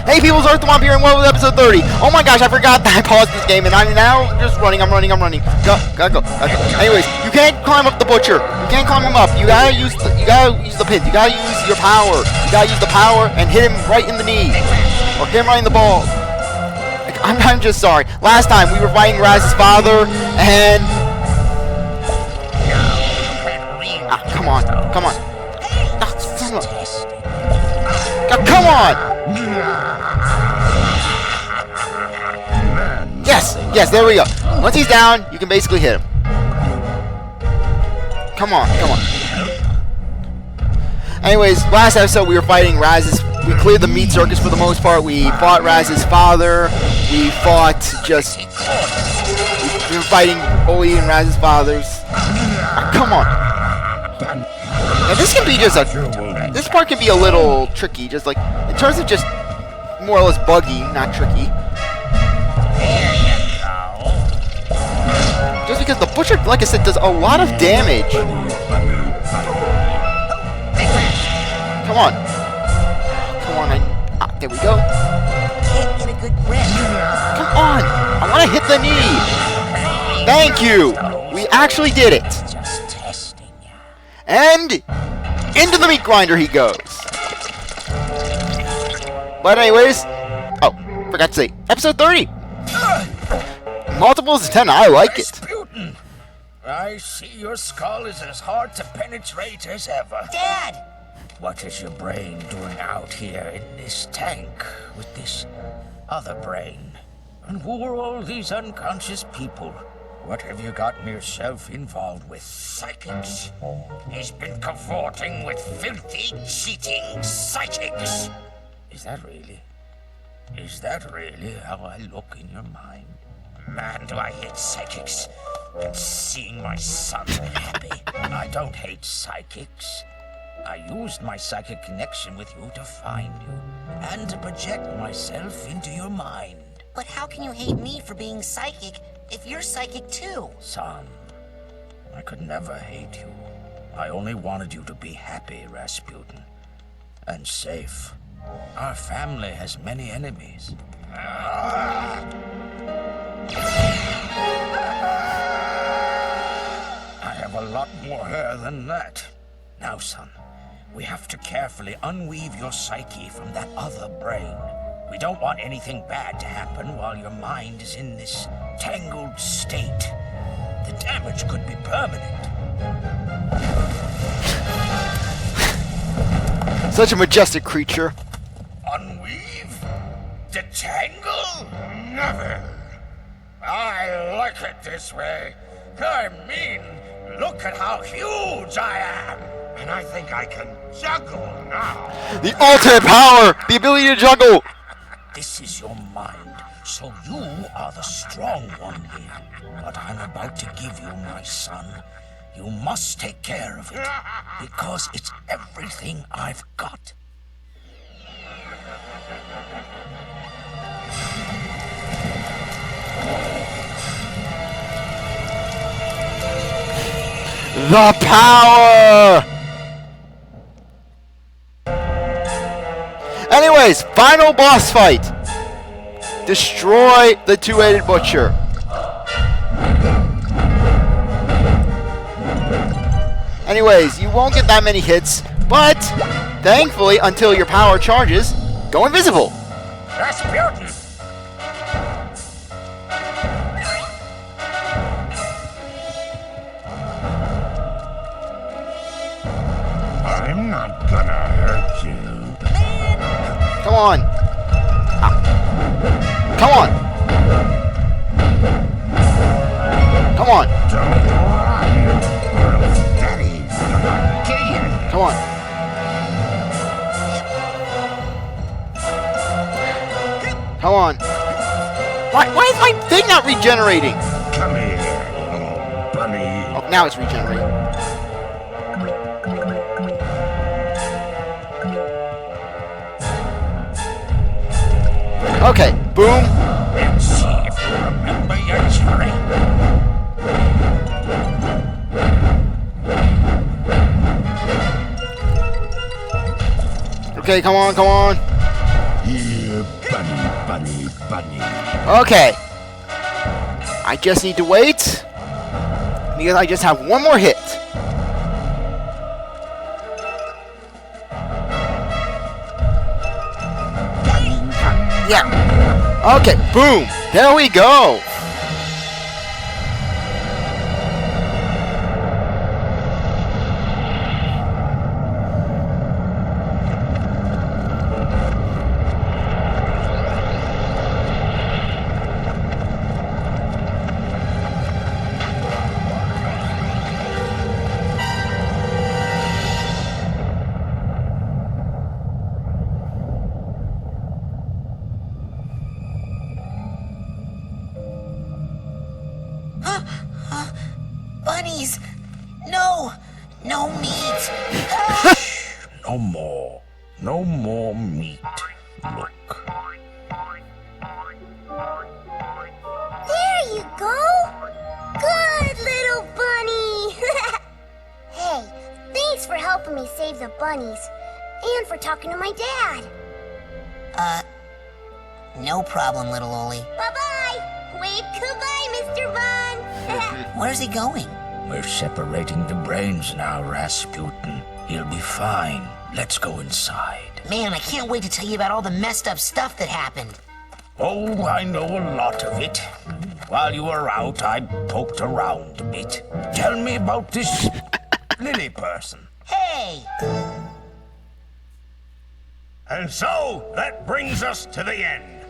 Hey people, CzarThwomp here and welcome to episode 30. Oh my gosh, I forgot that I paused this game and I'm now just running. I'm running. Gotta go. Anyways, you can't climb up the butcher. You can't climb him up. You gotta use the pins. You gotta use your power. You gotta use the power and hit him right in the knee. Or hit him right in the balls. Like, I'm just sorry. Last time we were fighting Raz's father and come on. Come on! Yes, there we go. Once he's down, you can basically hit him. Come on. Anyways, last episode we were fighting Raz's. We cleared the meat circus for the most part. We fought Raz's father. We fought we were fighting Oleander and Raz's fathers. Come on. Now this can be this part can be a little tricky, just like, in terms of just more or less buggy, not tricky. Just because the butcher, like I said, does a lot of damage. Come on, there we go. Can't get a good grip. Come on, I want to hit the knee. Thank you, we actually did it. Just testing you. And into the meat grinder he goes. But anyways, forgot to say, episode 30. Multiples of 10, I like it. Rasputin, I see your skull is as hard to penetrate as ever. Dad! What is your brain doing out here in this tank with this other brain? And who are all these unconscious people? What have you gotten yourself involved with, psychics? He's been cavorting with filthy, cheating psychics. Is that really how I look in your mind? Man, do I hate psychics. And seeing my son happy. I don't hate psychics. I used my psychic connection with you to find you and to project myself into your mind. But how can you hate me for being psychic if you're psychic too? Son, I could never hate you. I only wanted you to be happy, Rasputin. And safe. Our family has many enemies. I have a lot more hair than that. Now, son, we have to carefully unweave your psyche from that other brain. We don't want anything bad to happen while your mind is in this tangled state. The damage could be permanent. Such a majestic creature. Unweave? Detangle? Never. I like it this way. I mean, look at how huge I am. And I think I can juggle now. The ultimate power! The ability to juggle! This is your mind, so you are the strong one here. But I'm about to give you my son. You must take care of it, because it's everything I've got. The power! Anyways, final boss fight. Destroy the two-headed butcher. Anyways, you won't get that many hits, but thankfully, until your power charges, go invisible. Rasputin! I'm not gonna hurt you. Come on. Come on. Come on. Don't run, or Daddy's gonna kill you. Come on. Come on. Why is my thing not regenerating? Come here, little bunny. Oh, now it's regenerating. Okay, boom. Let's see if you remember your trick. Okay, come on, come on. You Bunny. Okay. I just need to wait. Because I just have one more hit. Yeah. Okay, boom. There we go. Bunnies! No! No meat! No more. No more meat. Look. There you go! Good little bunny! Hey, thanks for helping me save the bunnies. And for talking to my dad. No problem, little Oli. Bye-bye! Wave goodbye, Mr. Bun! Where's he going? We're separating the brains now, Rasputin. He'll be fine. Let's go inside. Man, I can't wait to tell you about all the messed up stuff that happened. Oh, I know a lot of it. While you were out, I poked around a bit. Tell me about this Lily person. Hey! And so, that brings us to the end,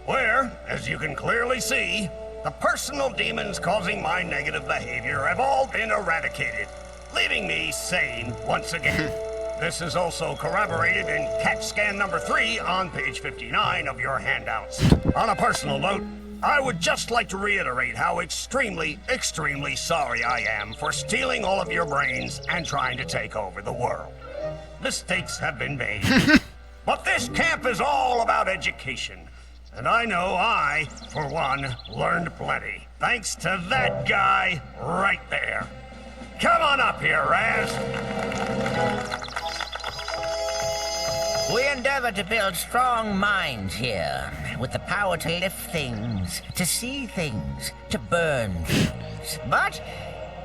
where, as you can clearly see, the personal demons causing my negative behavior have all been eradicated, leaving me sane once again. This is also corroborated in CAT scan number 3 on page 59 of your handouts. On a personal note, I would just like to reiterate how extremely, extremely sorry I am for stealing all of your brains and trying to take over the world. Mistakes have been made. But this camp is all about education. And I know I, for one, learned plenty. Thanks to that guy right there. Come on up here, Raz. We endeavor to build strong minds here, with the power to lift things, to see things, to burn things. But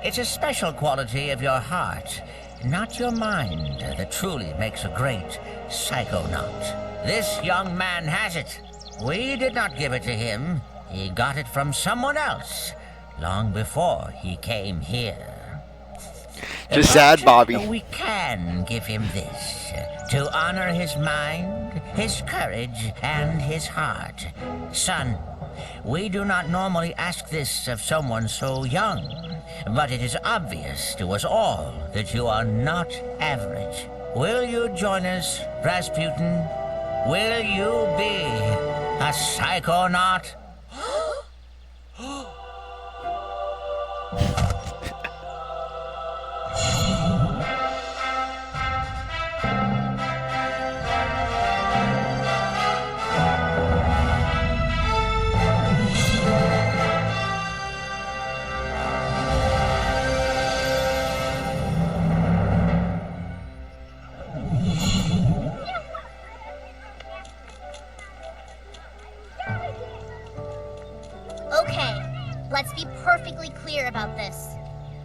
it's a special quality of your heart, not your mind, that truly makes a great Psychonaut. This young man has it. We did not give it to him. He got it from someone else, long before he came here. Just sad, Bobby. We can give him this, to honor his mind, his courage, and his heart. Son, we do not normally ask this of someone so young, but it is obvious to us all that you are not average. Will you join us, Rasputin? Will you be a Psychonaut? Okay, let's be perfectly clear about this.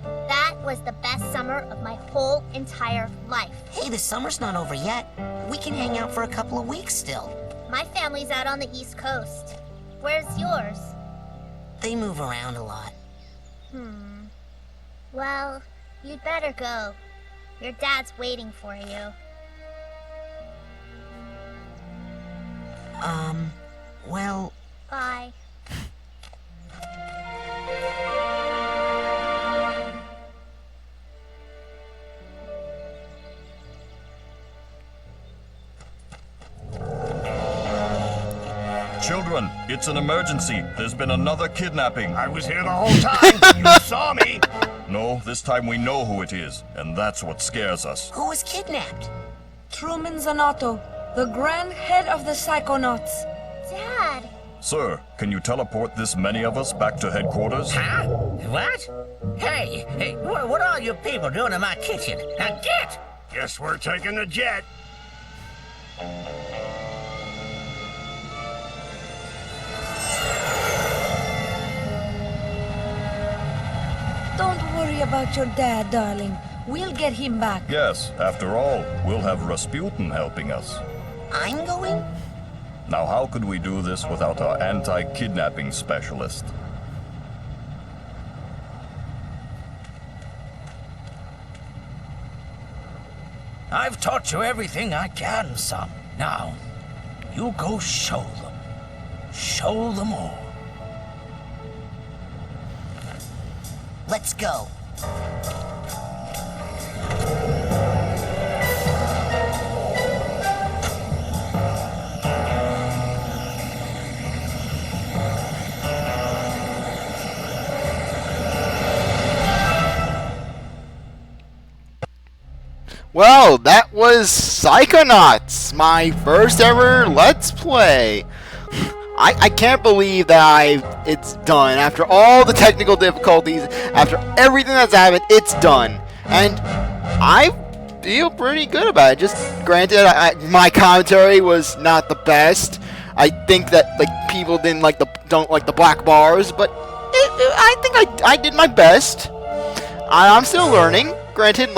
That was the best summer of my whole entire life. Hey, the summer's not over yet. We can hang out for a couple of weeks still. My family's out on the East Coast. Where's yours? They move around a lot. Well, you'd better go. Your dad's waiting for you. Well... Bye. Children, it's an emergency. There's been another kidnapping. I was here the whole time. You saw me. No, this time we know who it is, and that's what scares us. Who was kidnapped? Truman Zanato, the Grand Head of the Psychonauts. Dad! Sir, can you teleport this many of us back to headquarters? Huh? What? Hey, what are you people doing in my kitchen? Now get! Guess we're taking the jet. worry about your dad, darling. We'll get him back. Yes, after all, we'll have Rasputin helping us. I'm going? Now, how could we do this without our anti-kidnapping specialist? I've taught you everything I can, son. Now, you go show them. Show them all. Let's go. Well, that was Psychonauts, my first ever Let's Play. I can't believe that it's done. After all the technical difficulties, after everything that's happened, it's done. And I feel pretty good about it. Just granted, my commentary was not the best. I think that people don't like the black bars, but I think I did my best. I'm still learning. Granted,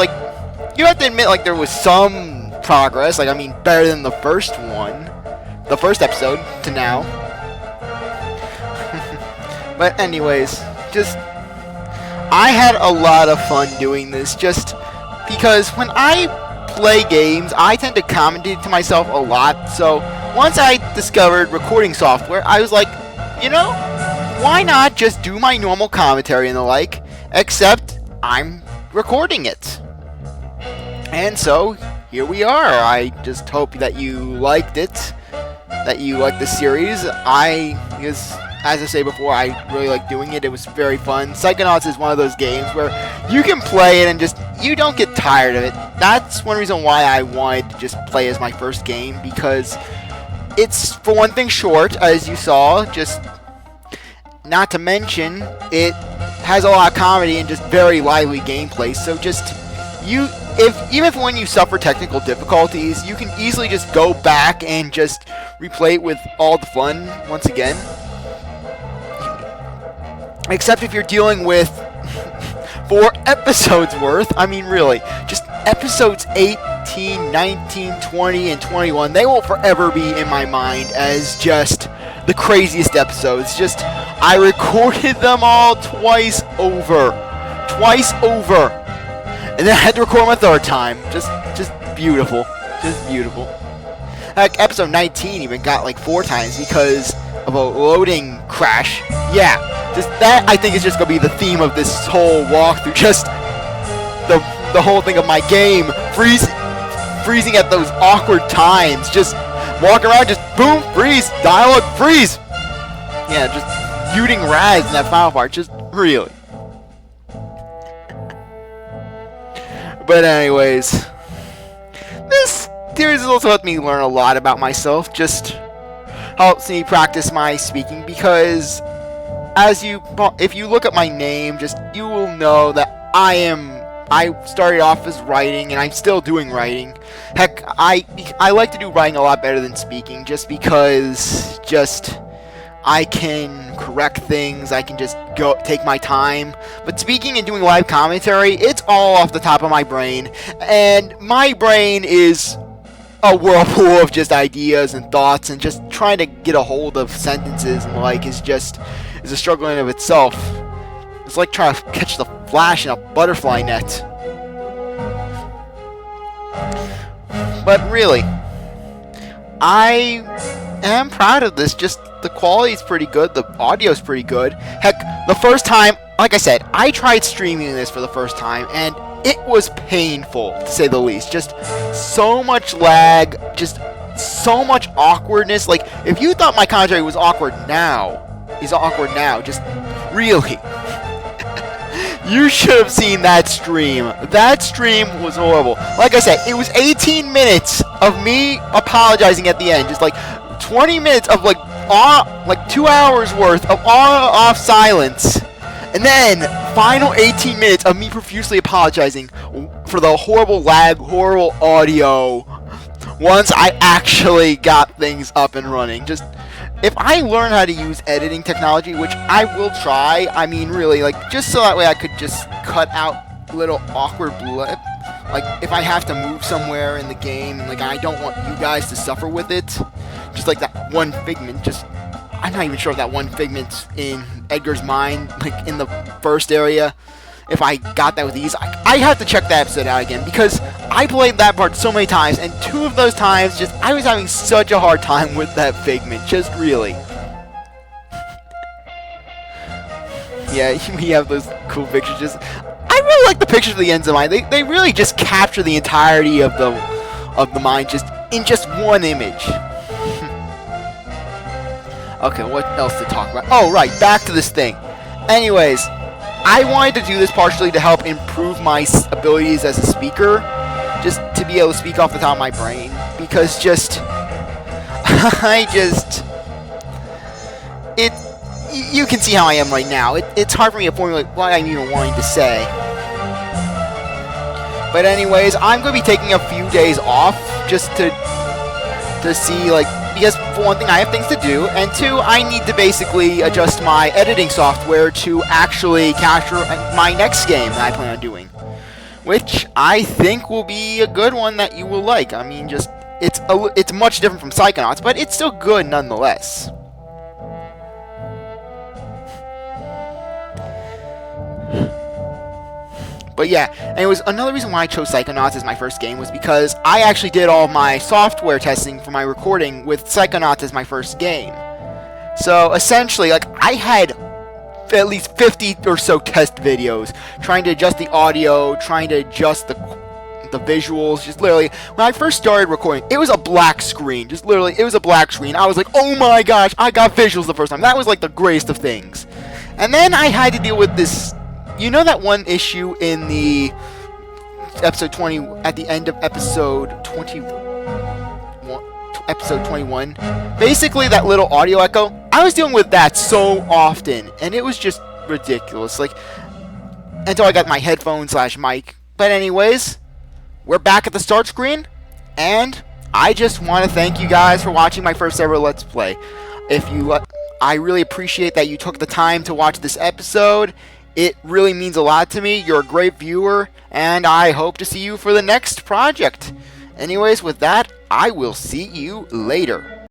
you have to admit, there was some progress. I mean, better than the first one, the first episode to now. But anyways, I had a lot of fun doing this, just because when I play games, I tend to commentate to myself a lot. So once I discovered recording software, I was like, why not just do my normal commentary and the like, except I'm recording it. And so, here we are. I just hope that you liked it, that you liked the series. As I say before, I really like doing it. It was very fun. Psychonauts is one of those games where you can play it and you don't get tired of it. That's one reason why I wanted to just play as my first game, because it's, for one thing, short, as you saw. Just not to mention, it has a lot of comedy and just very lively gameplay. So even if when you suffer technical difficulties, you can easily just go back and just replay it with all the fun once again. Except if you're dealing with 4 episodes worth. I mean, really, just episodes 18, 19, 20, and 21, they will forever be in my mind as just the craziest episodes. I recorded them all twice over. And then I had to record them a third time. Just beautiful. Just beautiful. Heck, episode 19 even got 4 times because of a loading crash. Yeah, just that I think is just gonna be the theme of this whole walkthrough. Just the whole thing of my game freezing at those awkward times. Just walk around, just boom, freeze, dialogue, freeze. Yeah, just muting Raz in that final part. Just really. But anyways, this series has also helped me learn a lot about myself. Just helps me practice my speaking, because if you look at my name, you will know that I started off as writing, and I'm still doing writing. Heck, I like to do writing a lot better than speaking, just because I can correct things, I can just go take my time. But speaking and doing live commentary, it's all off the top of my brain, and my brain is a whirlpool of just ideas and thoughts, and just trying to get a hold of sentences and is a struggle in of itself. It's like trying to catch the flash in a butterfly net. But really, I am proud of this. The quality is pretty good, the audio is pretty good. Heck, the first time, like I said, I tried streaming this for the first time, and it was painful, to say the least. Just so much lag, just so much awkwardness. If you thought my commentary was awkward now, just really. You should have seen that stream. That stream was horrible. Like I said, it was 18 minutes of me apologizing at the end. 20 minutes of 2 hours worth of on-off silence, and then final 18 minutes of me profusely apologizing for the horrible lag, horrible audio once I actually got things up and running. if I learn how to use editing technology, which I will try, I mean, really, like, just so that way I could just cut out little awkward blip. Like, if I have to move somewhere in the game, like, I don't want you guys to suffer with it. Just like that one figment, I'm not even sure if that one figment in Edgar's mind, like, in the first area, if I got that with ease. I have to check that episode out again, because I played that part so many times, and 2 of those times, I was having such a hard time with that figment, just really. Yeah, we have those cool pictures. I really like the pictures of the ends of mine. They really just capture the entirety of the mind just in just one image. Okay, what else to talk about? Oh, right, back to this thing. Anyways, I wanted to do this partially to help improve my abilities as a speaker, just to be able to speak off the top of my brain, because you can see how I am right now. It's hard for me to formulate what I'm even wanting to say. But anyways, I'm going to be taking a few days off just to see, like, because for one thing, I have things to do, and 2, I need to basically adjust my editing software to actually capture my next game that I plan on doing, which I think will be a good one that you will like. I mean, it's much different from Psychonauts, but it's still good nonetheless. But yeah, anyways, another reason why I chose Psychonauts as my first game was because I actually did all my software testing for my recording with Psychonauts as my first game. So essentially, like, I had at least 50 or so test videos trying to adjust the audio, trying to adjust the visuals. Just literally, when I first started recording, it was a black screen. Just literally, it was a black screen. I was like, oh my gosh, I got visuals the first time. That was like the greatest of things. And then I had to deal with this. You know that one issue in the episode 20, at the end of episode 21? Basically, that little audio echo. I was dealing with that so often, and it was just ridiculous. Like, until I got my headphone/mic. But anyways, we're back at the start screen, and I just want to thank you guys for watching my first ever Let's Play. I really appreciate that you took the time to watch this episode. It really means a lot to me. You're a great viewer, and I hope to see you for the next project. Anyways, with that, I will see you later.